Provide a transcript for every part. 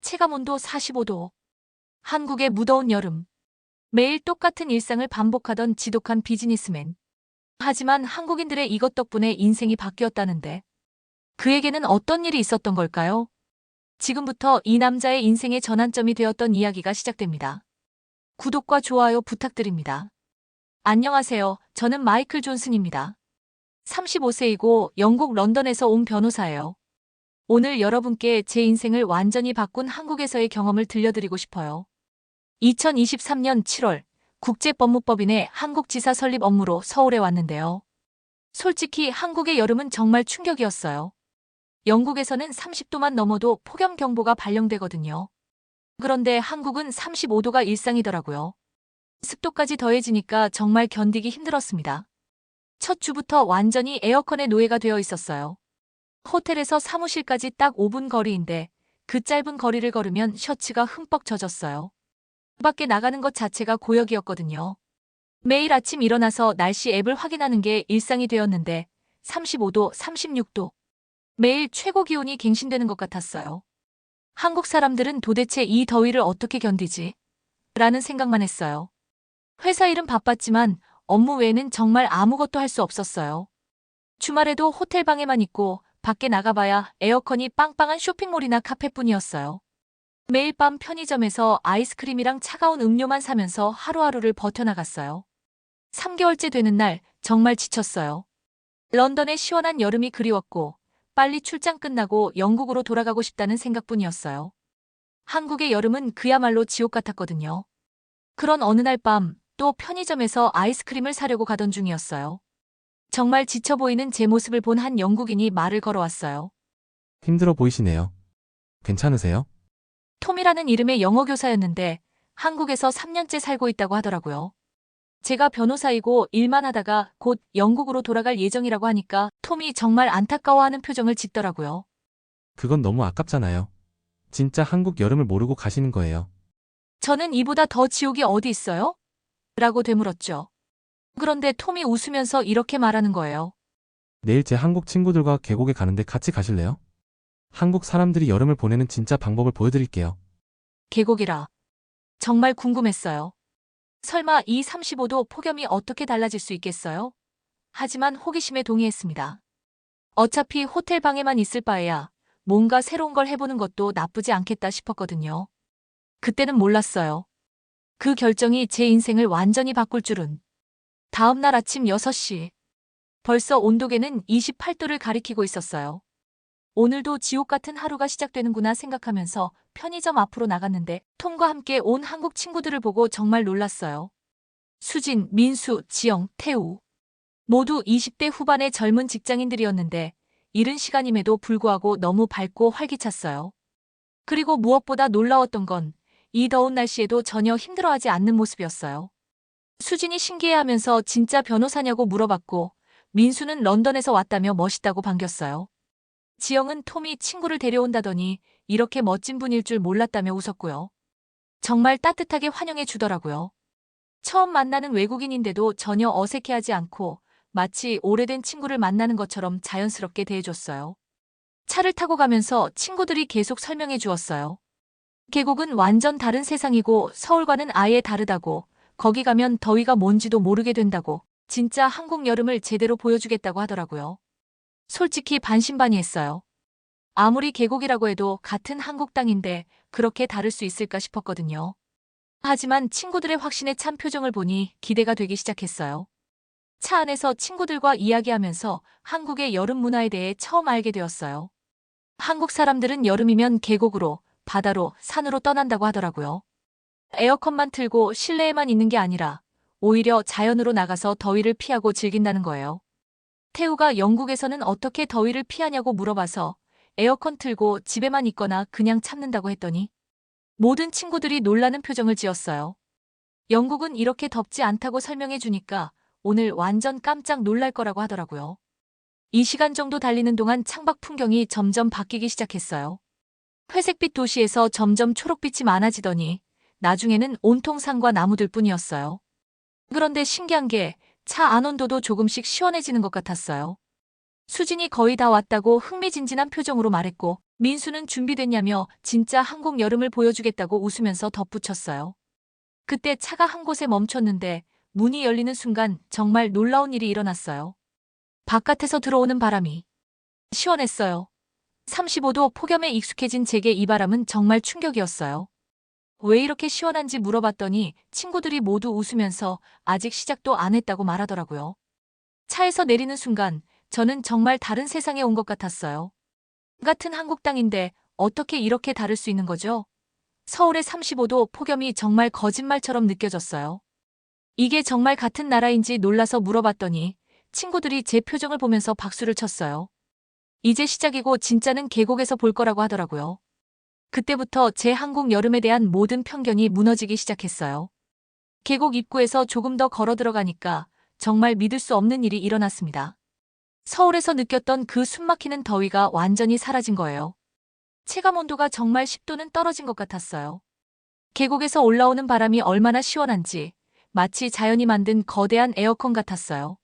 체감온도 45도. 한국의 무더운 여름. 매일 똑같은 일상을 반복하던 지독한 비즈니스맨. 하지만 한국인들의 이것 덕분에 인생이 바뀌었다는데 그에게는 어떤 일이 있었던 걸까요? 지금부터 이 남자의 인생의 전환점이 되었던 이야기가 시작됩니다. 구독과 좋아요 부탁드립니다. 안녕하세요. 저는 마이클 존슨입니다. 35세이고 영국 런던에서 온 변호사예요. 오늘 여러분께 제 인생을 완전히 바꾼 한국에서의 경험을 들려드리고 싶어요. 2023년 7월 국제법무법인의 한국지사 설립 업무로 서울에 왔는데요. 솔직히 한국의 여름은 정말 충격이었어요. 영국에서는 30도만 넘어도 폭염경보가 발령되거든요. 그런데 한국은 35도가 일상이더라고요. 습도까지 더해지니까 정말 견디기 힘들었습니다. 첫 주부터 완전히 에어컨의 노예가 되어 있었어요. 호텔에서 사무실까지 딱 5분 거리인데 그 짧은 거리를 걸으면 셔츠가 흠뻑 젖었어요. 밖에 나가는 것 자체가 고역이었거든요. 매일 아침 일어나서 날씨 앱을 확인하는 게 일상이 되었는데 35도, 36도. 매일 최고 기온이 갱신되는 것 같았어요. 한국 사람들은 도대체 이 더위를 어떻게 견디지? 라는 생각만 했어요. 회사 일은 바빴지만 업무 외에는 정말 아무것도 할 수 없었어요. 주말에도 호텔 방에만 있고 밖에 나가봐야 에어컨이 빵빵한 쇼핑몰이나 카페뿐이었어요. 매일 밤 편의점에서 아이스크림이랑 차가운 음료만 사면서 하루하루를 버텨나갔어요. 3개월째 되는 날 정말 지쳤어요. 런던의 시원한 여름이 그리웠고 빨리 출장 끝나고 영국으로 돌아가고 싶다는 생각뿐이었어요. 한국의 여름은 그야말로 지옥 같았거든요. 그런 어느 날 밤 또 편의점에서 아이스크림을 사려고 가던 중이었어요. 정말 지쳐 보이는 제 모습을 본 한 영국인이 말을 걸어왔어요. 힘들어 보이시네요. 괜찮으세요? 톰이라는 이름의 영어 교사였는데 한국에서 3년째 살고 있다고 하더라고요. 제가 변호사이고 일만 하다가 곧 영국으로 돌아갈 예정이라고 하니까 톰이 정말 안타까워하는 표정을 짓더라고요. 그건 너무 아깝잖아요. 진짜 한국 여름을 모르고 가시는 거예요. 저는 이보다 더 지옥이 어디 있어요? 라고 되물었죠. 그런데 톰이 웃으면서 이렇게 말하는 거예요. 내일 제 한국 친구들과 계곡에 가는데 같이 가실래요? 한국 사람들이 여름을 보내는 진짜 방법을 보여드릴게요. 계곡이라. 정말 궁금했어요. 설마 이 35도 폭염이 어떻게 달라질 수 있겠어요? 하지만 호기심에 동의했습니다. 어차피 호텔 방에만 있을 바에야 뭔가 새로운 걸 해보는 것도 나쁘지 않겠다 싶었거든요. 그때는 몰랐어요. 그 결정이 제 인생을 완전히 바꿀 줄은. 다음 날 아침 6시. 벌써 온도계는 28도를 가리키고 있었어요. 오늘도 지옥 같은 하루가 시작되는구나 생각하면서 편의점 앞으로 나갔는데 톰과 함께 온 한국 친구들을 보고 정말 놀랐어요. 수진, 민수, 지영, 태우. 모두 20대 후반의 젊은 직장인들이었는데 이른 시간임에도 불구하고 너무 밝고 활기찼어요. 그리고 무엇보다 놀라웠던 건 이 더운 날씨에도 전혀 힘들어하지 않는 모습이었어요. 수진이 신기해하면서 진짜 변호사냐고 물어봤고 민수는 런던에서 왔다며 멋있다고 반겼어요. 지영은 톰이 친구를 데려온다더니 이렇게 멋진 분일 줄 몰랐다며 웃었고요. 정말 따뜻하게 환영해 주더라고요. 처음 만나는 외국인인데도 전혀 어색해하지 않고 마치 오래된 친구를 만나는 것처럼 자연스럽게 대해줬어요. 차를 타고 가면서 친구들이 계속 설명해 주었어요. 계곡은 완전 다른 세상이고 서울과는 아예 다르다고, 거기 가면 더위가 뭔지도 모르게 된다고, 진짜 한국 여름을 제대로 보여주겠다고 하더라고요. 솔직히 반신반의했어요. 아무리 계곡이라고 해도 같은 한국 땅인데 그렇게 다를 수 있을까 싶었거든요. 하지만 친구들의 확신에 찬 표정을 보니 기대가 되기 시작했어요. 차 안에서 친구들과 이야기하면서 한국의 여름 문화에 대해 처음 알게 되었어요. 한국 사람들은 여름이면 계곡으로, 바다로, 산으로 떠난다고 하더라고요. 에어컨만 틀고 실내에만 있는 게 아니라 오히려 자연으로 나가서 더위를 피하고 즐긴다는 거예요. 태우가 영국에서는 어떻게 더위를 피하냐고 물어봐서 에어컨 틀고 집에만 있거나 그냥 참는다고 했더니 모든 친구들이 놀라는 표정을 지었어요. 영국은 이렇게 덥지 않다고 설명해 주니까 오늘 완전 깜짝 놀랄 거라고 하더라고요. 2시간 정도 달리는 동안 창밖 풍경이 점점 바뀌기 시작했어요. 회색빛 도시에서 점점 초록빛이 많아지더니 나중에는 온통 산과 나무들 뿐이었어요. 그런데 신기한 게 차 안 온도도 조금씩 시원해지는 것 같았어요. 수진이 거의 다 왔다고 흥미진진한 표정으로 말했고 민수는 준비됐냐며 진짜 한국 여름을 보여주겠다고 웃으면서 덧붙였어요. 그때 차가 한 곳에 멈췄는데 문이 열리는 순간 정말 놀라운 일이 일어났어요. 바깥에서 들어오는 바람이 시원했어요. 35도 폭염에 익숙해진 제게 이 바람은 정말 충격이었어요. 왜 이렇게 시원한지 물어봤더니 친구들이 모두 웃으면서 아직 시작도 안 했다고 말하더라고요. 차에서 내리는 순간 저는 정말 다른 세상에 온 것 같았어요. 같은 한국 땅인데 어떻게 이렇게 다를 수 있는 거죠? 서울의 35도 폭염이 정말 거짓말처럼 느껴졌어요. 이게 정말 같은 나라인지 놀라서 물어봤더니 친구들이 제 표정을 보면서 박수를 쳤어요. 이제 시작이고 진짜는 계곡에서 볼 거라고 하더라고요. 그때부터 제 한국 여름에 대한 모든 편견이 무너지기 시작했어요. 계곡 입구에서 조금 더 걸어 들어가니까 정말 믿을 수 없는 일이 일어났습니다. 서울에서 느꼈던 그 숨막히는 더위가 완전히 사라진 거예요. 체감 온도가 정말 10도는 떨어진 것 같았어요. 계곡에서 올라오는 바람이 얼마나 시원한지 마치 자연이 만든 거대한 에어컨 같았어요.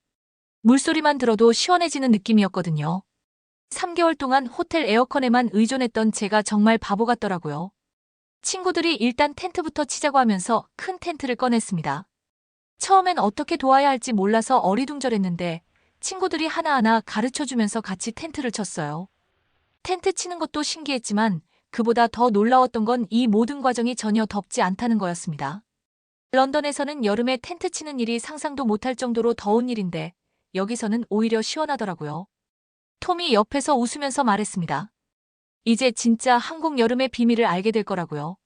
물소리만 들어도 시원해지는 느낌이었거든요. 3개월 동안 호텔 에어컨에만 의존했던 제가 정말 바보 같더라고요. 친구들이 일단 텐트부터 치자고 하면서 큰 텐트를 꺼냈습니다. 처음엔 어떻게 도와야 할지 몰라서 어리둥절했는데 친구들이 하나하나 가르쳐주면서 같이 텐트를 쳤어요. 텐트 치는 것도 신기했지만 그보다 더 놀라웠던 건 이 모든 과정이 전혀 덥지 않다는 거였습니다. 런던에서는 여름에 텐트 치는 일이 상상도 못할 정도로 더운 일인데 여기서는 오히려 시원하더라고요. 톰이 옆에서 웃으면서 말했습니다. 이제 진짜 한국 여름의 비밀을 알게 될 거라고요.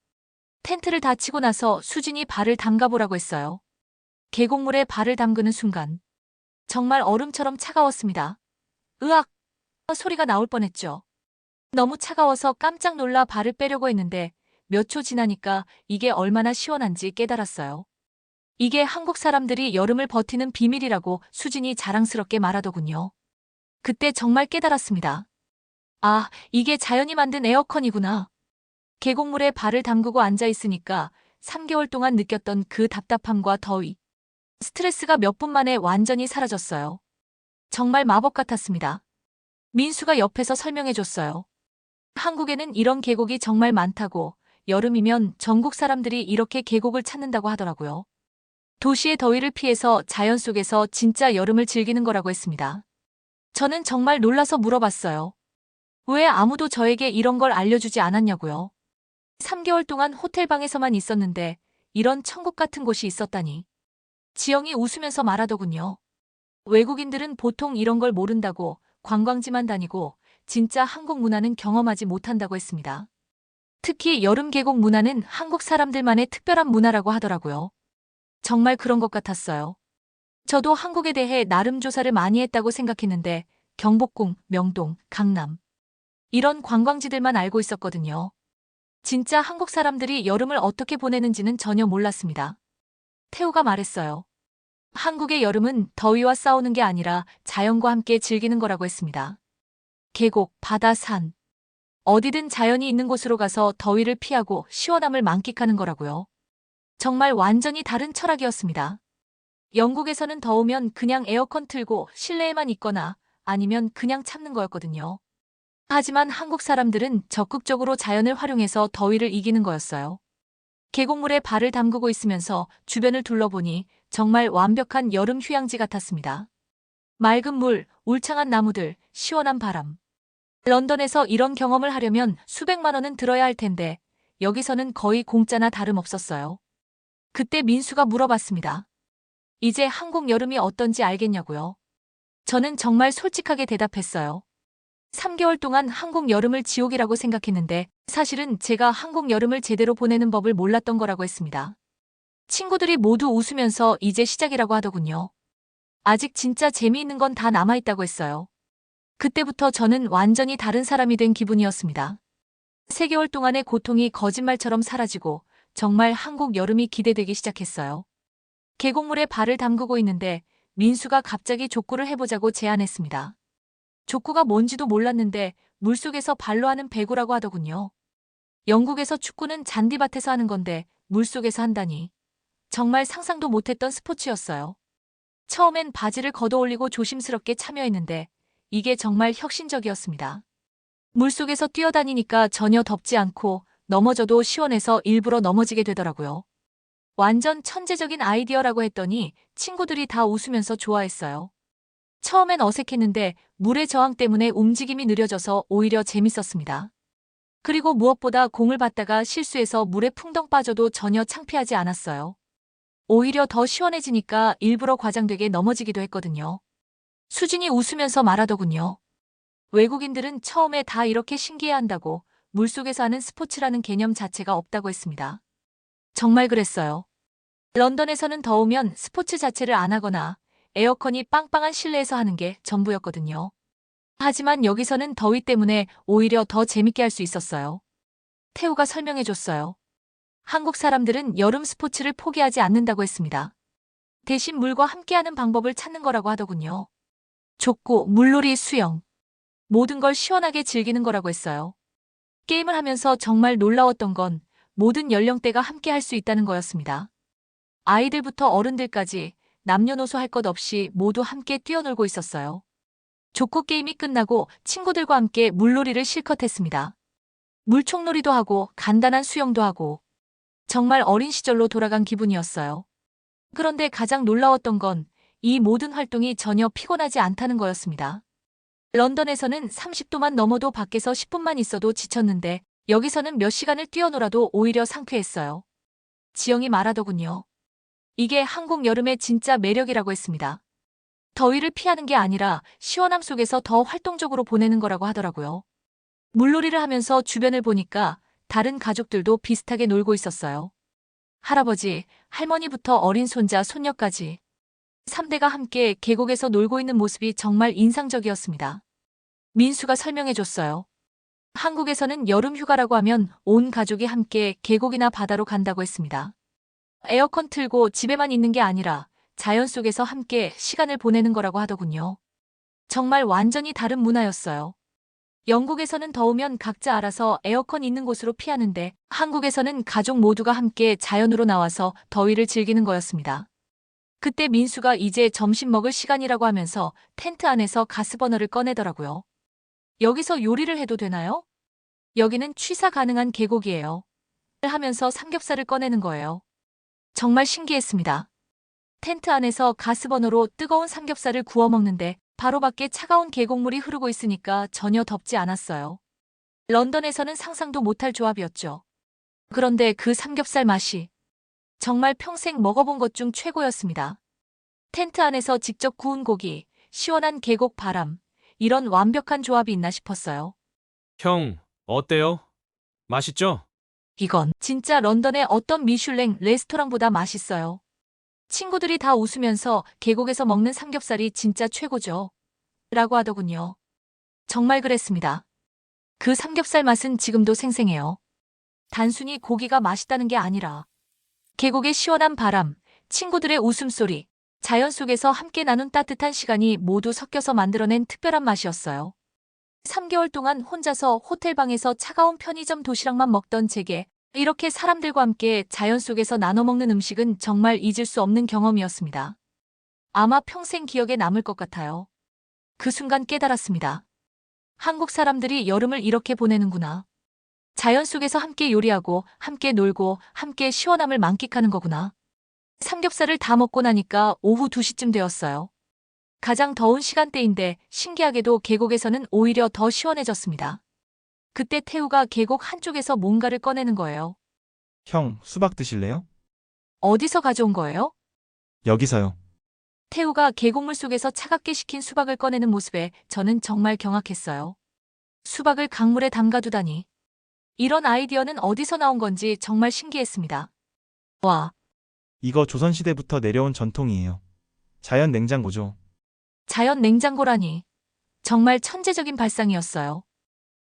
텐트를 다 치고 나서 수진이 발을 담가보라고 했어요. 계곡물에 발을 담그는 순간 정말 얼음처럼 차가웠습니다. 으악! 소리가 나올 뻔했죠. 너무 차가워서 깜짝 놀라 발을 빼려고 했는데 몇 초 지나니까 이게 얼마나 시원한지 깨달았어요. 이게 한국 사람들이 여름을 버티는 비밀이라고 수진이 자랑스럽게 말하더군요. 그때 정말 깨달았습니다. 아, 이게 자연이 만든 에어컨이구나. 계곡물에 발을 담그고 앉아 있으니까 3개월 동안 느꼈던 그 답답함과 더위, 스트레스가 몇 분 만에 완전히 사라졌어요. 정말 마법 같았습니다. 민수가 옆에서 설명해줬어요. 한국에는 이런 계곡이 정말 많다고, 여름이면 전국 사람들이 이렇게 계곡을 찾는다고 하더라고요. 도시의 더위를 피해서 자연 속에서 진짜 여름을 즐기는 거라고 했습니다. 저는 정말 놀라서 물어봤어요. 왜 아무도 저에게 이런 걸 알려주지 않았냐고요. 3개월 동안 호텔방에서만 있었는데 이런 천국 같은 곳이 있었다니. 지영이 웃으면서 말하더군요. 외국인들은 보통 이런 걸 모른다고 관광지만 다니고 진짜 한국 문화는 경험하지 못한다고 했습니다. 특히 여름 계곡 문화는 한국 사람들만의 특별한 문화라고 하더라고요. 정말 그런 것 같았어요. 저도 한국에 대해 나름 조사를 많이 했다고 생각했는데 경복궁, 명동, 강남 이런 관광지들만 알고 있었거든요. 진짜 한국 사람들이 여름을 어떻게 보내는지는 전혀 몰랐습니다. 태우가 말했어요. 한국의 여름은 더위와 싸우는 게 아니라 자연과 함께 즐기는 거라고 했습니다. 계곡, 바다, 산. 어디든 자연이 있는 곳으로 가서 더위를 피하고 시원함을 만끽하는 거라고요. 정말 완전히 다른 철학이었습니다. 영국에서는 더우면 그냥 에어컨 틀고 실내에만 있거나 아니면 그냥 참는 거였거든요. 하지만 한국 사람들은 적극적으로 자연을 활용해서 더위를 이기는 거였어요. 계곡물에 발을 담그고 있으면서 주변을 둘러보니 정말 완벽한 여름 휴양지 같았습니다. 맑은 물, 울창한 나무들, 시원한 바람. 런던에서 이런 경험을 하려면 수백만 원은 들어야 할 텐데 여기서는 거의 공짜나 다름없었어요. 그때 민수가 물어봤습니다. 이제 한국 여름이 어떤지 알겠냐고요. 저는 정말 솔직하게 대답했어요. 3개월 동안 한국 여름을 지옥이라고 생각했는데 사실은 제가 한국 여름을 제대로 보내는 법을 몰랐던 거라고 했습니다. 친구들이 모두 웃으면서 이제 시작이라고 하더군요. 아직 진짜 재미있는 건 다 남아있다고 했어요. 그때부터 저는 완전히 다른 사람이 된 기분이었습니다. 3개월 동안의 고통이 거짓말처럼 사라지고 정말 한국 여름이 기대되기 시작했어요. 계곡물에 발을 담그고 있는데 민수가 갑자기 족구를 해보자고 제안했습니다. 족구가 뭔지도 몰랐는데 물속에서 발로 하는 배구라고 하더군요. 영국에서 축구는 잔디밭에서 하는 건데 물속에서 한다니. 정말 상상도 못했던 스포츠였어요. 처음엔 바지를 걷어올리고 조심스럽게 참여했는데 이게 정말 혁신적이었습니다. 물속에서 뛰어다니니까 전혀 덥지 않고 넘어져도 시원해서 일부러 넘어지게 되더라고요. 완전 천재적인 아이디어라고 했더니 친구들이 다 웃으면서 좋아했어요. 처음엔 어색했는데 물의 저항 때문에 움직임이 느려져서 오히려 재밌었습니다. 그리고 무엇보다 공을 받다가 실수해서 물에 풍덩 빠져도 전혀 창피하지 않았어요. 오히려 더 시원해지니까 일부러 과장되게 넘어지기도 했거든요. 수진이 웃으면서 말하더군요. 외국인들은 처음에 다 이렇게 신기해한다고 물속에서 하는 스포츠라는 개념 자체가 없다고 했습니다. 정말 그랬어요. 런던에서는 더우면 스포츠 자체를 안 하거나 에어컨이 빵빵한 실내에서 하는 게 전부였거든요. 하지만 여기서는 더위 때문에 오히려 더 재밌게 할 수 있었어요. 태우가 설명해줬어요. 한국 사람들은 여름 스포츠를 포기하지 않는다고 했습니다. 대신 물과 함께하는 방법을 찾는 거라고 하더군요. 족구, 물놀이, 수영. 모든 걸 시원하게 즐기는 거라고 했어요. 게임을 하면서 정말 놀라웠던 건 모든 연령대가 함께 할 수 있다는 거였습니다. 아이들부터 어른들까지 남녀노소 할 것 없이 모두 함께 뛰어놀고 있었어요. 족구 게임이 끝나고 친구들과 함께 물놀이를 실컷 했습니다. 물총놀이도 하고 간단한 수영도 하고 정말 어린 시절로 돌아간 기분이었어요. 그런데 가장 놀라웠던 건 이 모든 활동이 전혀 피곤하지 않다는 거였습니다. 런던에서는 30도만 넘어도 밖에서 10분만 있어도 지쳤는데 여기서는 몇 시간을 뛰어놀아도 오히려 상쾌했어요. 지영이 말하더군요. 이게 한국 여름의 진짜 매력이라고 했습니다. 더위를 피하는 게 아니라 시원함 속에서 더 활동적으로 보내는 거라고 하더라고요. 물놀이를 하면서 주변을 보니까 다른 가족들도 비슷하게 놀고 있었어요. 할아버지, 할머니부터 어린 손자, 손녀까지 3대가 함께 계곡에서 놀고 있는 모습이 정말 인상적이었습니다. 민수가 설명해줬어요. 한국에서는 여름 휴가라고 하면 온 가족이 함께 계곡이나 바다로 간다고 했습니다. 에어컨 틀고 집에만 있는 게 아니라 자연 속에서 함께 시간을 보내는 거라고 하더군요. 정말 완전히 다른 문화였어요. 영국에서는 더우면 각자 알아서 에어컨 있는 곳으로 피하는데 한국에서는 가족 모두가 함께 자연으로 나와서 더위를 즐기는 거였습니다. 그때 민수가 이제 점심 먹을 시간이라고 하면서 텐트 안에서 가스버너를 꺼내더라고요. 여기서 요리를 해도 되나요? 여기는 취사 가능한 계곡이에요. 하면서 삼겹살을 꺼내는 거예요. 정말 신기했습니다. 텐트 안에서 가스버너로 뜨거운 삼겹살을 구워 먹는데 바로 밖에 차가운 계곡물이 흐르고 있으니까 전혀 덥지 않았어요. 런던에서는 상상도 못할 조합이었죠. 그런데 그 삼겹살 맛이 정말 평생 먹어본 것 중 최고였습니다. 텐트 안에서 직접 구운 고기, 시원한 계곡 바람, 이런 완벽한 조합이 있나 싶었어요. 형, 어때요? 맛있죠? 이건 진짜 런던의 어떤 미슐랭 레스토랑보다 맛있어요. 친구들이 다 웃으면서 계곡에서 먹는 삼겹살이 진짜 최고죠. 라고 하더군요. 정말 그랬습니다. 그 삼겹살 맛은 지금도 생생해요. 단순히 고기가 맛있다는 게 아니라 계곡의 시원한 바람, 친구들의 웃음소리, 자연 속에서 함께 나눈 따뜻한 시간이 모두 섞여서 만들어낸 특별한 맛이었어요. 3개월 동안 혼자서 호텔방에서 차가운 편의점 도시락만 먹던 제게 이렇게 사람들과 함께 자연 속에서 나눠 먹는 음식은 정말 잊을 수 없는 경험이었습니다. 아마 평생 기억에 남을 것 같아요. 그 순간 깨달았습니다. 한국 사람들이 여름을 이렇게 보내는구나. 자연 속에서 함께 요리하고, 함께 놀고, 함께 시원함을 만끽하는 거구나. 삼겹살을 다 먹고 나니까 오후 2시쯤 되었어요. 가장 더운 시간대인데 신기하게도 계곡에서는 오히려 더 시원해졌습니다. 그때 태우가 계곡 한쪽에서 뭔가를 꺼내는 거예요. 형, 수박 드실래요? 어디서 가져온 거예요? 여기서요. 태우가 계곡물 속에서 차갑게 식힌 수박을 꺼내는 모습에 저는 정말 경악했어요. 수박을 강물에 담가두다니. 이런 아이디어는 어디서 나온 건지 정말 신기했습니다. 와, 이거 조선시대부터 내려온 전통이에요. 자연 냉장고죠. 자연 냉장고라니. 정말 천재적인 발상이었어요.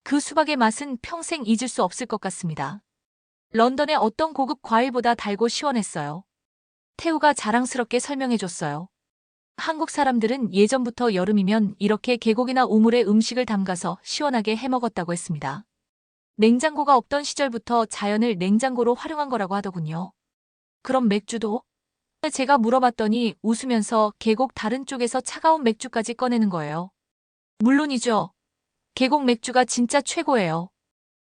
그 수박의 맛은 평생 잊을 수 없을 것 같습니다. 런던의 어떤 고급 과일보다 달고 시원했어요. 태우가 자랑스럽게 설명해줬어요. 한국 사람들은 예전부터 여름이면 이렇게 계곡이나 우물에 음식을 담가서 시원하게 해먹었다고 했습니다. 냉장고가 없던 시절부터 자연을 냉장고로 활용한 거라고 하더군요. 그럼 맥주도? 제가 물어봤더니 웃으면서 계곡 다른 쪽에서 차가운 맥주까지 꺼내는 거예요. 물론이죠. 계곡 맥주가 진짜 최고예요.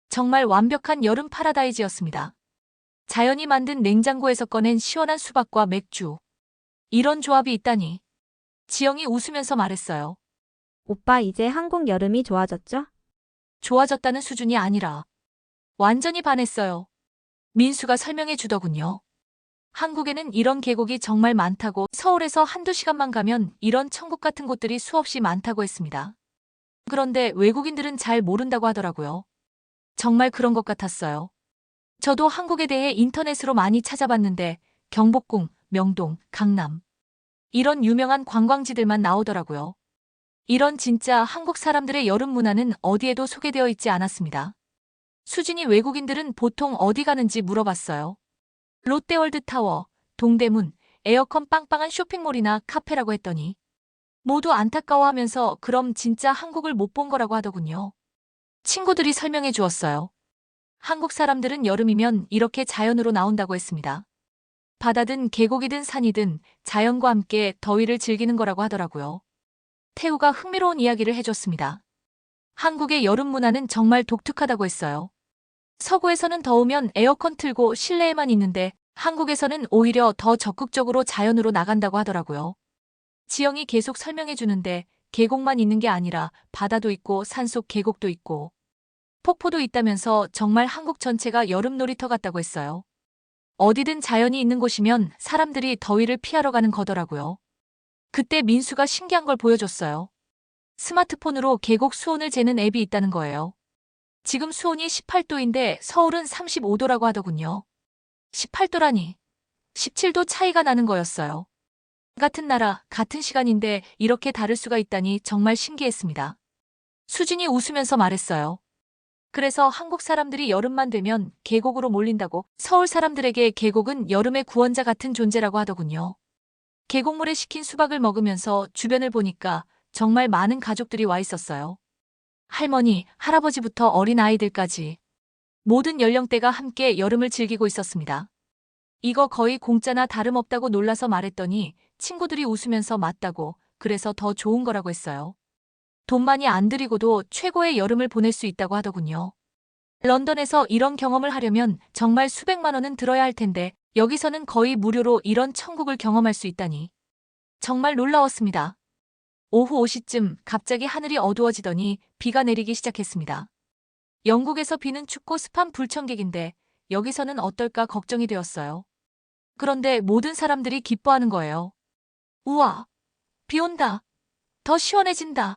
정말 완벽한 여름 파라다이즈였습니다. 자연이 만든 냉장고에서 꺼낸 시원한 수박과 맥주. 이런 조합이 있다니. 지영이 웃으면서 말했어요. 오빠 이제 한국 여름이 좋아졌죠? 좋아졌다는 수준이 아니라 완전히 반했어요. 민수가 설명해 주더군요. 한국에는 이런 계곡이 정말 많다고, 서울에서 한두 시간만 가면 이런 천국 같은 곳들이 수없이 많다고 했습니다. 그런데 외국인들은 잘 모른다고 하더라고요. 정말 그런 것 같았어요. 저도 한국에 대해 인터넷으로 많이 찾아봤는데 경복궁, 명동, 강남 이런 유명한 관광지들만 나오더라고요. 이런 진짜 한국 사람들의 여름 문화는 어디에도 소개되어 있지 않았습니다. 수진이 외국인들은 보통 어디 가는지 물어봤어요. 롯데월드타워, 동대문, 에어컨 빵빵한 쇼핑몰이나 카페라고 했더니 모두 안타까워하면서 그럼 진짜 한국을 못 본 거라고 하더군요. 친구들이 설명해 주었어요. 한국 사람들은 여름이면 이렇게 자연으로 나온다고 했습니다. 바다든 계곡이든 산이든 자연과 함께 더위를 즐기는 거라고 하더라고요. 태우가 흥미로운 이야기를 해줬습니다. 한국의 여름 문화는 정말 독특하다고 했어요. 서구에서는 더우면 에어컨 틀고 실내에만 있는데 한국에서는 오히려 더 적극적으로 자연으로 나간다고 하더라고요. 지영이 계속 설명해 주는데 계곡만 있는 게 아니라 바다도 있고 산속 계곡도 있고 폭포도 있다면서 정말 한국 전체가 여름 놀이터 같다고 했어요. 어디든 자연이 있는 곳이면 사람들이 더위를 피하러 가는 거더라고요. 그때 민수가 신기한 걸 보여줬어요. 스마트폰으로 계곡 수온을 재는 앱이 있다는 거예요. 지금 수온이 18도인데 서울은 35도라고 하더군요. 18도라니 17도 차이가 나는 거였어요. 같은 나라, 같은 시간인데 이렇게 다를 수가 있다니 정말 신기했습니다. 수진이 웃으면서 말했어요. 그래서 한국 사람들이 여름만 되면 계곡으로 몰린다고, 서울 사람들에게 계곡은 여름의 구원자 같은 존재라고 하더군요. 계곡물에 식힌 수박을 먹으면서 주변을 보니까 정말 많은 가족들이 와 있었어요. 할머니, 할아버지부터 어린 아이들까지 모든 연령대가 함께 여름을 즐기고 있었습니다. 이거 거의 공짜나 다름없다고 놀라서 말했더니 친구들이 웃으면서 맞다고, 그래서 더 좋은 거라고 했어요. 돈 많이 안 들이고도 최고의 여름을 보낼 수 있다고 하더군요. 런던에서 이런 경험을 하려면 정말 수백만 원은 들어야 할 텐데 여기서는 거의 무료로 이런 천국을 경험할 수 있다니. 정말 놀라웠습니다. 오후 5시쯤 갑자기 하늘이 어두워지더니 비가 내리기 시작했습니다. 영국에서 비는 춥고 습한 불청객인데 여기서는 어떨까 걱정이 되었어요. 그런데 모든 사람들이 기뻐하는 거예요. 우와, 비 온다. 더 시원해진다.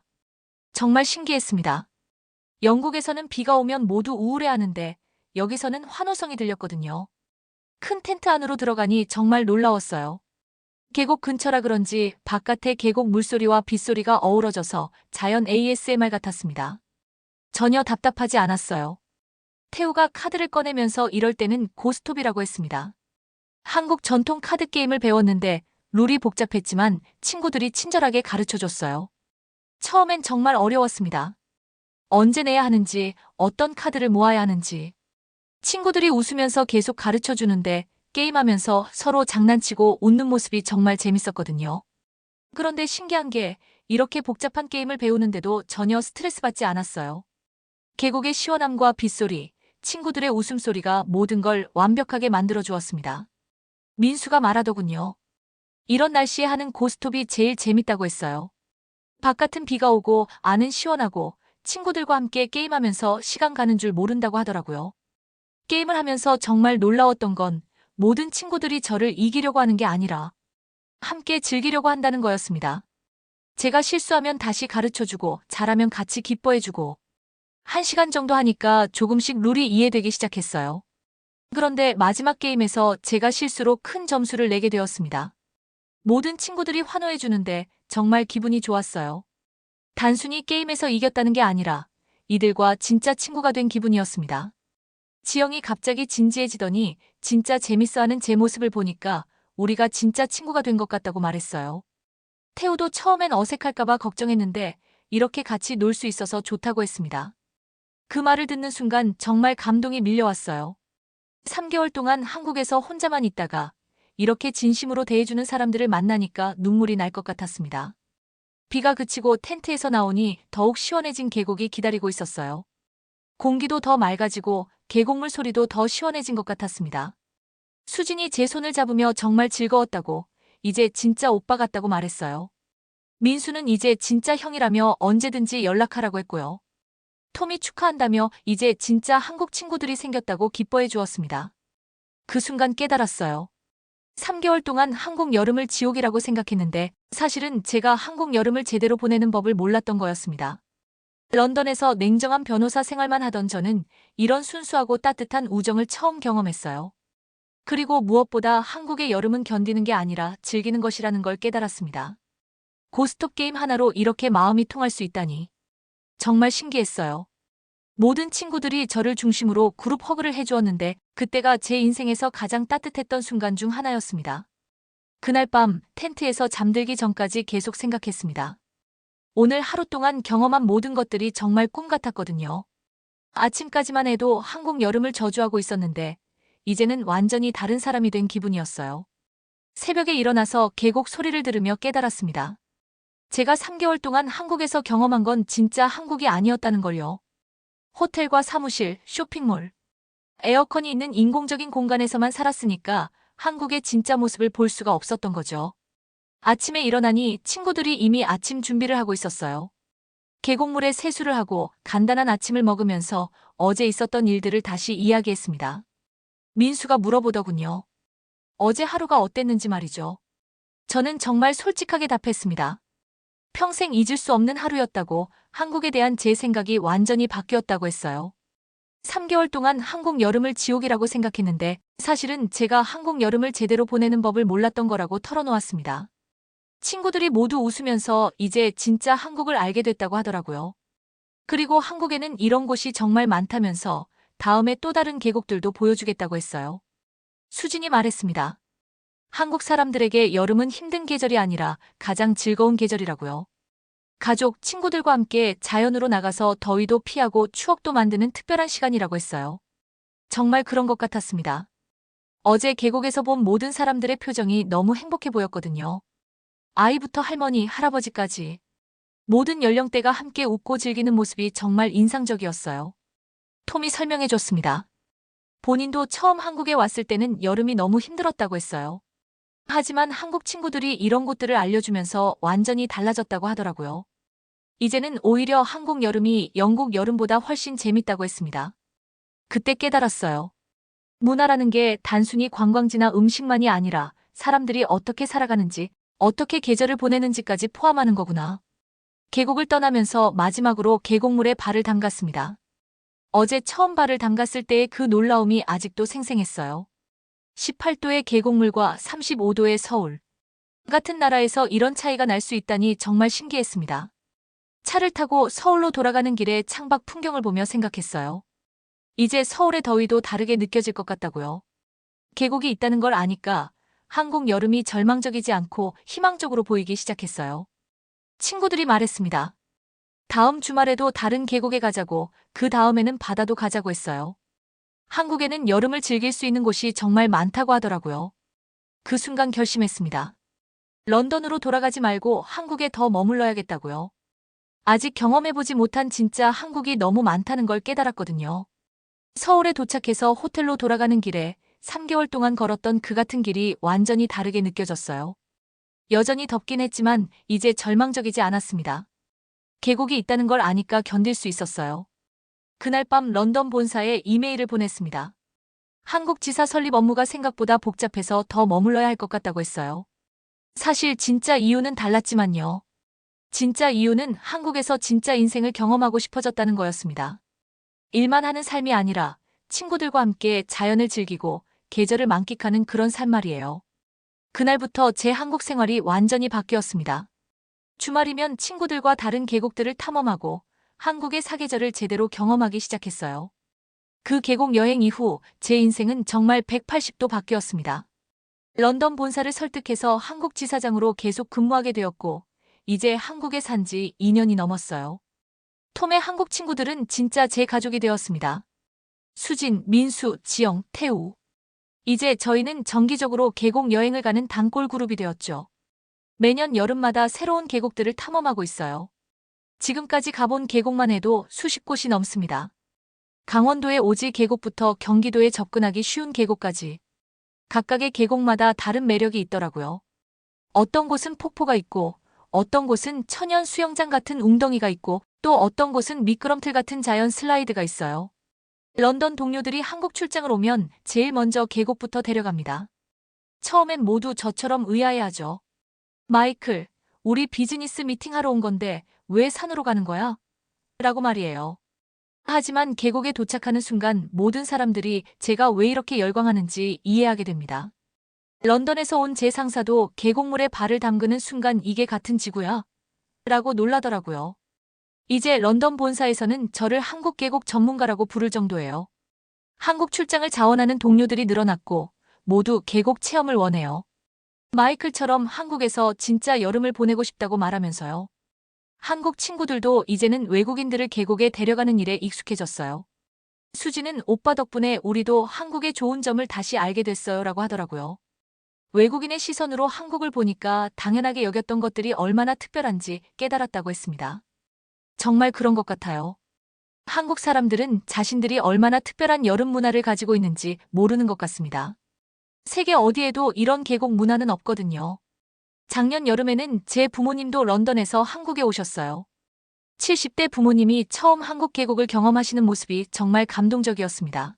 정말 신기했습니다. 영국에서는 비가 오면 모두 우울해하는데 여기서는 환호성이 들렸거든요. 큰 텐트 안으로 들어가니 정말 놀라웠어요. 계곡 근처라 그런지 바깥의 계곡 물소리와 빗소리가 어우러져서 자연 ASMR 같았습니다. 전혀 답답하지 않았어요. 태우가 카드를 꺼내면서 이럴 때는 고스톱이라고 했습니다. 한국 전통 카드 게임을 배웠는데 룰이 복잡했지만 친구들이 친절하게 가르쳐줬어요. 처음엔 정말 어려웠습니다. 언제 내야 하는지, 어떤 카드를 모아야 하는지. 친구들이 웃으면서 계속 가르쳐주는데 게임하면서 서로 장난치고 웃는 모습이 정말 재밌었거든요. 그런데 신기한 게 이렇게 복잡한 게임을 배우는데도 전혀 스트레스 받지 않았어요. 계곡의 시원함과 빗소리, 친구들의 웃음소리가 모든 걸 완벽하게 만들어 주었습니다. 민수가 말하더군요. 이런 날씨에 하는 고스톱이 제일 재밌다고 했어요. 바깥은 비가 오고 안은 시원하고 친구들과 함께 게임하면서 시간 가는 줄 모른다고 하더라고요. 게임을 하면서 정말 놀라웠던 건 모든 친구들이 저를 이기려고 하는 게 아니라 함께 즐기려고 한다는 거였습니다. 제가 실수하면 다시 가르쳐주고 잘하면 같이 기뻐해주고 1시간 정도 하니까 조금씩 룰이 이해되기 시작했어요. 그런데 마지막 게임에서 제가 실수로 큰 점수를 내게 되었습니다. 모든 친구들이 환호해주는데 정말 기분이 좋았어요. 단순히 게임에서 이겼다는 게 아니라 이들과 진짜 친구가 된 기분이었습니다. 지영이 갑자기 진지해지더니 진짜 재밌어하는 제 모습을 보니까 우리가 진짜 친구가 된 것 같다고 말했어요. 태우도 처음엔 어색할까봐 걱정했는데 이렇게 같이 놀 수 있어서 좋다고 했습니다. 그 말을 듣는 순간 정말 감동이 밀려왔어요. 3개월 동안 한국에서 혼자만 있다가 이렇게 진심으로 대해주는 사람들을 만나니까 눈물이 날 것 같았습니다. 비가 그치고 텐트에서 나오니 더욱 시원해진 계곡이 기다리고 있었어요. 공기도 더 맑아지고 계곡물 소리도 더 시원해진 것 같았습니다. 수진이 제 손을 잡으며 정말 즐거웠다고, 이제 진짜 오빠 같다고 말했어요. 민수는 이제 진짜 형이라며 언제든지 연락하라고 했고요. 톰이 축하한다며 이제 진짜 한국 친구들이 생겼다고 기뻐해 주었습니다. 그 순간 깨달았어요. 3개월 동안 한국 여름을 지옥이라고 생각했는데 사실은 제가 한국 여름을 제대로 보내는 법을 몰랐던 거였습니다. 런던에서 냉정한 변호사 생활만 하던 저는 이런 순수하고 따뜻한 우정을 처음 경험했어요. 그리고 무엇보다 한국의 여름은 견디는 게 아니라 즐기는 것이라는 걸 깨달았습니다. 고스톱 게임 하나로 이렇게 마음이 통할 수 있다니. 정말 신기했어요. 모든 친구들이 저를 중심으로 그룹 허그를 해주었는데 그때가 제 인생에서 가장 따뜻했던 순간 중 하나였습니다. 그날 밤 텐트에서 잠들기 전까지 계속 생각했습니다. 오늘 하루 동안 경험한 모든 것들이 정말 꿈 같았거든요. 아침까지만 해도 한국 여름을 저주하고 있었는데 이제는 완전히 다른 사람이 된 기분이었어요. 새벽에 일어나서 계곡 소리를 들으며 깨달았습니다. 제가 3개월 동안 한국에서 경험한 건 진짜 한국이 아니었다는 걸요. 호텔과 사무실, 쇼핑몰, 에어컨이 있는 인공적인 공간에서만 살았으니까 한국의 진짜 모습을 볼 수가 없었던 거죠. 아침에 일어나니 친구들이 이미 아침 준비를 하고 있었어요. 계곡물에 세수를 하고 간단한 아침을 먹으면서 어제 있었던 일들을 다시 이야기했습니다. 민수가 물어보더군요. 어제 하루가 어땠는지 말이죠. 저는 정말 솔직하게 답했습니다. 평생 잊을 수 없는 하루였다고, 한국에 대한 제 생각이 완전히 바뀌었다고 했어요. 3개월 동안 한국 여름을 지옥이라고 생각했는데 사실은 제가 한국 여름을 제대로 보내는 법을 몰랐던 거라고 털어놓았습니다. 친구들이 모두 웃으면서 이제 진짜 한국을 알게 됐다고 하더라고요. 그리고 한국에는 이런 곳이 정말 많다면서 다음에 또 다른 계곡들도 보여주겠다고 했어요. 수진이 말했습니다. 한국 사람들에게 여름은 힘든 계절이 아니라 가장 즐거운 계절이라고요. 가족, 친구들과 함께 자연으로 나가서 더위도 피하고 추억도 만드는 특별한 시간이라고 했어요. 정말 그런 것 같았습니다. 어제 계곡에서 본 모든 사람들의 표정이 너무 행복해 보였거든요. 아이부터 할머니, 할아버지까지. 모든 연령대가 함께 웃고 즐기는 모습이 정말 인상적이었어요. 톰이 설명해 줬습니다. 본인도 처음 한국에 왔을 때는 여름이 너무 힘들었다고 했어요. 하지만 한국 친구들이 이런 곳들을 알려주면서 완전히 달라졌다고 하더라고요. 이제는 오히려 한국 여름이 영국 여름보다 훨씬 재밌다고 했습니다. 그때 깨달았어요. 문화라는 게 단순히 관광지나 음식만이 아니라 사람들이 어떻게 살아가는지, 어떻게 계절을 보내는지까지 포함하는 거구나. 계곡을 떠나면서 마지막으로 계곡물에 발을 담갔습니다. 어제 처음 발을 담갔을 때의 그 놀라움이 아직도 생생했어요. 18도의 계곡물과 35도의 서울. 같은 나라에서 이런 차이가 날 수 있다니 정말 신기했습니다. 차를 타고 서울로 돌아가는 길에 창밖 풍경을 보며 생각했어요. 이제 서울의 더위도 다르게 느껴질 것 같다고요. 계곡이 있다는 걸 아니까 한국 여름이 절망적이지 않고 희망적으로 보이기 시작했어요. 친구들이 말했습니다. 다음 주말에도 다른 계곡에 가자고, 그 다음에는 바다도 가자고 했어요. 한국에는 여름을 즐길 수 있는 곳이 정말 많다고 하더라고요. 그 순간 결심했습니다. 런던으로 돌아가지 말고 한국에 더 머물러야겠다고요. 아직 경험해보지 못한 진짜 한국이 너무 많다는 걸 깨달았거든요. 서울에 도착해서 호텔로 돌아가는 길에 3개월 동안 걸었던 그 같은 길이 완전히 다르게 느껴졌어요. 여전히 덥긴 했지만 이제 절망적이지 않았습니다. 계곡이 있다는 걸 아니까 견딜 수 있었어요. 그날 밤 런던 본사에 이메일을 보냈습니다. 한국 지사 설립 업무가 생각보다 복잡해서 더 머물러야 할 것 같다고 했어요. 사실 진짜 이유는 달랐지만요. 진짜 이유는 한국에서 진짜 인생을 경험하고 싶어졌다는 거였습니다. 일만 하는 삶이 아니라 친구들과 함께 자연을 즐기고 계절을 만끽하는 그런 삶 말이에요. 그날부터 제 한국 생활이 완전히 바뀌었습니다. 주말이면 친구들과 다른 계곡들을 탐험하고 한국의 사계절을 제대로 경험하기 시작했어요. 그 계곡 여행 이후 제 인생은 정말 180도 바뀌었습니다. 런던 본사를 설득해서 한국 지사장으로 계속 근무하게 되었고 이제 한국에 산 지 2년이 넘었어요. 톰의 한국 친구들은 진짜 제 가족이 되었습니다. 수진, 민수, 지영, 태우. 이제 저희는 정기적으로 계곡 여행을 가는 단골 그룹이 되었죠. 매년 여름마다 새로운 계곡들을 탐험하고 있어요. 지금까지 가본 계곡만 해도 수십 곳이 넘습니다. 강원도의 오지 계곡부터 경기도에 접근하기 쉬운 계곡까지 각각의 계곡마다 다른 매력이 있더라고요. 어떤 곳은 폭포가 있고, 어떤 곳은 천연 수영장 같은 웅덩이가 있고, 또 어떤 곳은 미끄럼틀 같은 자연 슬라이드가 있어요. 런던 동료들이 한국 출장을 오면 제일 먼저 계곡부터 데려갑니다. 처음엔 모두 저처럼 의아해하죠. 마이클, 우리 비즈니스 미팅하러 온 건데 왜 산으로 가는 거야? 라고 말이에요. 하지만 계곡에 도착하는 순간 모든 사람들이 제가 왜 이렇게 열광하는지 이해하게 됩니다. 런던에서 온 제 상사도 계곡물에 발을 담그는 순간 이게 같은 지구야? 라고 놀라더라고요. 이제 런던 본사에서는 저를 한국 계곡 전문가라고 부를 정도예요. 한국 출장을 자원하는 동료들이 늘어났고 모두 계곡 체험을 원해요. 마이클처럼 한국에서 진짜 여름을 보내고 싶다고 말하면서요. 한국 친구들도 이제는 외국인들을 계곡에 데려가는 일에 익숙해졌어요. 수지는 오빠 덕분에 우리도 한국의 좋은 점을 다시 알게 됐어요 라고 하더라고요. 외국인의 시선으로 한국을 보니까 당연하게 여겼던 것들이 얼마나 특별한지 깨달았다고 했습니다. 정말 그런 것 같아요. 한국 사람들은 자신들이 얼마나 특별한 여름 문화를 가지고 있는지 모르는 것 같습니다. 세계 어디에도 이런 계곡 문화는 없거든요. 작년 여름에는 제 부모님도 런던에서 한국에 오셨어요. 70대 부모님이 처음 한국 계곡을 경험하시는 모습이 정말 감동적이었습니다.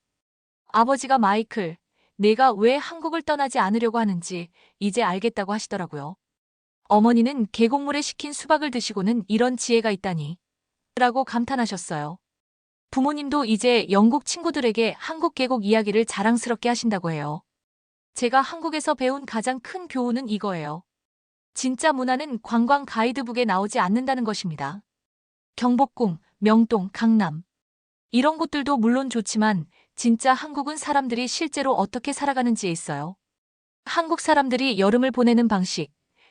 아버지가 마이클, 내가 왜 한국을 떠나지 않으려고 하는지 이제 알겠다고 하시더라고요. 어머니는 계곡물에 식힌 수박을 드시고는 이런 지혜가 있다니 라고 감탄하셨어요. 부모님도 이제 영국 친구들에게 한국 계곡 이야기를 자랑스럽게 하신다고 해요. 제가 한국에서 배운 가장 큰 교훈은 이거예요. 진짜 문화는 관광 가이드북에 나오지 않는다는 것입니다. 경복궁, 명동, 강남. 이런 곳들도 물론 좋지만 진짜 한국은 사람들이 실제로 어떻게 살아가는지에 있어요. 한국 사람들이 여름을 보내는 방식,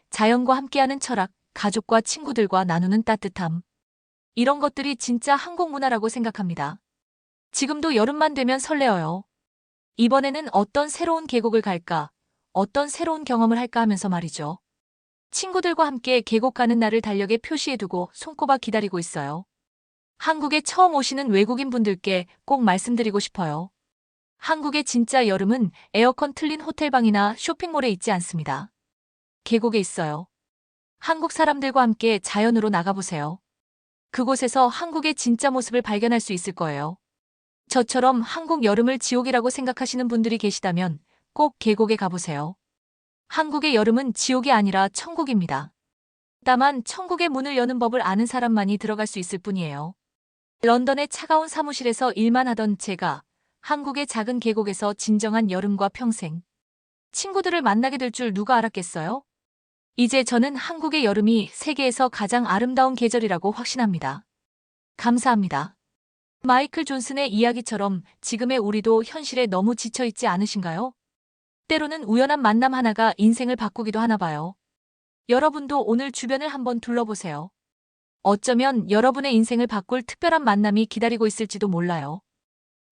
자연과 함께하는 철학, 가족과 친구들과 나누는 따뜻함. 이런 것들이 진짜 한국 문화라고 생각합니다. 지금도 여름만 되면 설레어요. 이번에는 어떤 새로운 계곡을 갈까, 어떤 새로운 경험을 할까 하면서 말이죠. 친구들과 함께 계곡 가는 날을 달력에 표시해두고 손꼽아 기다리고 있어요. 한국에 처음 오시는 외국인 분들께 꼭 말씀드리고 싶어요. 한국의 진짜 여름은 에어컨 틀린 호텔방이나 쇼핑몰에 있지 않습니다. 계곡에 있어요. 한국 사람들과 함께 자연으로 나가보세요. 그곳에서 한국의 진짜 모습을 발견할 수 있을 거예요. 저처럼 한국 여름을 지옥이라고 생각하시는 분들이 계시다면 꼭 계곡에 가보세요. 한국의 여름은 지옥이 아니라 천국입니다. 다만 천국의 문을 여는 법을 아는 사람만이 들어갈 수 있을 뿐이에요. 런던의 차가운 사무실에서 일만 하던 제가 한국의 작은 계곡에서 진정한 여름과 평생 친구들을 만나게 될 줄 누가 알았겠어요? 이제 저는 한국의 여름이 세계에서 가장 아름다운 계절이라고 확신합니다. 감사합니다. 마이클 존슨의 이야기처럼 지금의 우리도 현실에 너무 지쳐있지 않으신가요? 때로는 우연한 만남 하나가 인생을 바꾸기도 하나 봐요. 여러분도 오늘 주변을 한번 둘러보세요. 어쩌면 여러분의 인생을 바꿀 특별한 만남이 기다리고 있을지도 몰라요.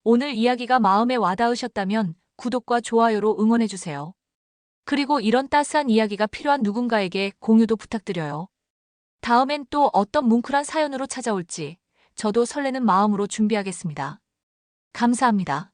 오늘 이야기가 마음에 와닿으셨다면 구독과 좋아요로 응원해주세요. 그리고 이런 따스한 이야기가 필요한 누군가에게 공유도 부탁드려요. 다음엔 또 어떤 뭉클한 사연으로 찾아올지 저도 설레는 마음으로 준비하겠습니다. 감사합니다.